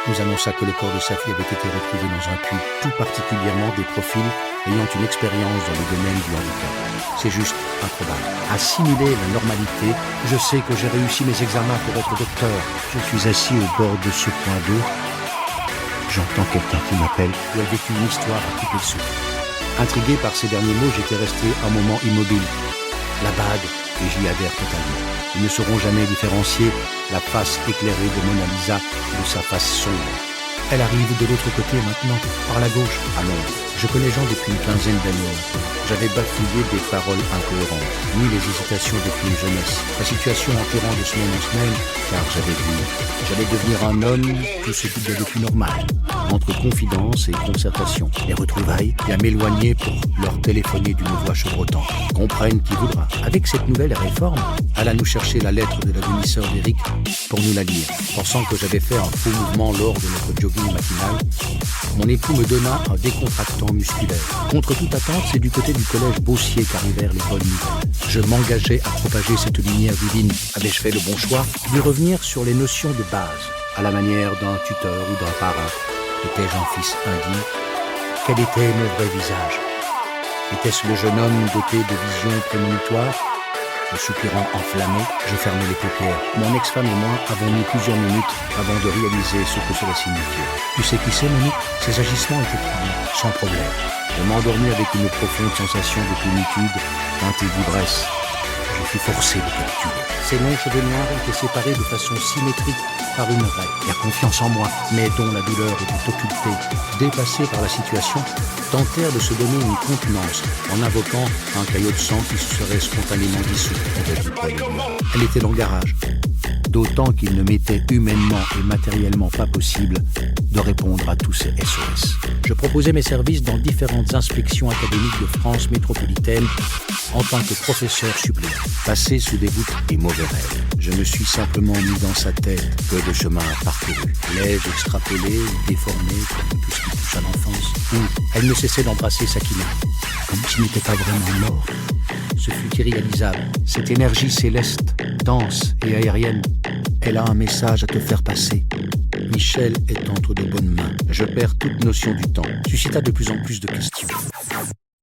nous annonça que le corps de sa fille avait été retrouvé dans un puits, tout particulièrement des profils ayant une expérience dans le domaine du handicap. C'est juste improbable. Assimiler la normalité, je sais que j'ai réussi mes examens pour être docteur. Je suis assis au bord de ce point d'eau. J'entends quelqu'un qui m'appelle. Où elle vécut une histoire à couper le souffle. Intrigué par ces derniers mots, j'étais resté un moment immobile. La bague, et j'y adhère totalement. Ils ne sauront jamais différencier la face éclairée de Mona Lisa de sa face sombre. Elle arrive de l'autre côté maintenant, par la gauche, à Londres. Je connais Jean depuis une quinzaine d'années. J'avais bafouillé des paroles incohérentes, ni les hésitations depuis une jeunesse. La situation empirant de semaine en semaine, car j'allais devenir un homme, tout ce qu'il y a de plus normal. Entre confidence et concertation, les retrouvailles, et à m'éloigner pour leur téléphoner d'une voix chevrotante. Comprenne qui voudra. Avec cette nouvelle réforme, alla nous chercher la lettre de la demi-sœur d'Éric pour nous la lire. Pensant que j'avais fait un faux mouvement lors de notre jogging matinal, mon époux me donna un décontractant musculaire. Contre toute attente, c'est du côté du collège Beaussier qu'arrivèrent les bonnes nouvelles. Je m'engageais à propager cette lumière divine. Avais-je fait le bon choix? De revenir sur les notions de base, à la manière d'un tuteur ou d'un parrain. Étais-je un fils indigne? Quel était mon vrai visage? Était-ce le jeune homme doté de visions prémonitoires? Le soupirant enflammé, je fermais les paupières. Mon ex-femme et moi avons mis plusieurs minutes avant de réaliser ce que cela signifiait. Tu sais qui c'est, Monique? Ces agissements étaient troublants, sans problème. Je m'endormis avec une profonde sensation de plénitude, teintée d'ivresse. Je fus forcé de capturer. Ces longs cheveux noirs étaient séparés de façon symétrique par une règle. La confiance en moi, mais dont la douleur était occultée, dépassés par la situation, tentèrent de se donner une contenance en invoquant un caillot de sang qui se serait spontanément dissous. Elle était dans le garage. D'autant qu'il ne m'était humainement et matériellement pas possible de répondre à tous ces SOS. Je proposais mes services dans différentes inspections académiques de France métropolitaine en tant que professeur suppléant, passé sous des voûtes et mauvais rêves. Je me suis simplement mis dans sa tête que de chemin parcouru. L'ai-je extrapolé ou déformé comme tout ce qui touche à l'enfance? Ou elle ne cessait d'embrasser Sakina, comme s'il n'était pas vraiment mort. Ce fut irréalisable. Cette énergie céleste, dense et aérienne, elle a un message à te faire passer. Michel est entre de bonnes mains. Je perds toute notion du temps. Suscita de plus en plus de questions.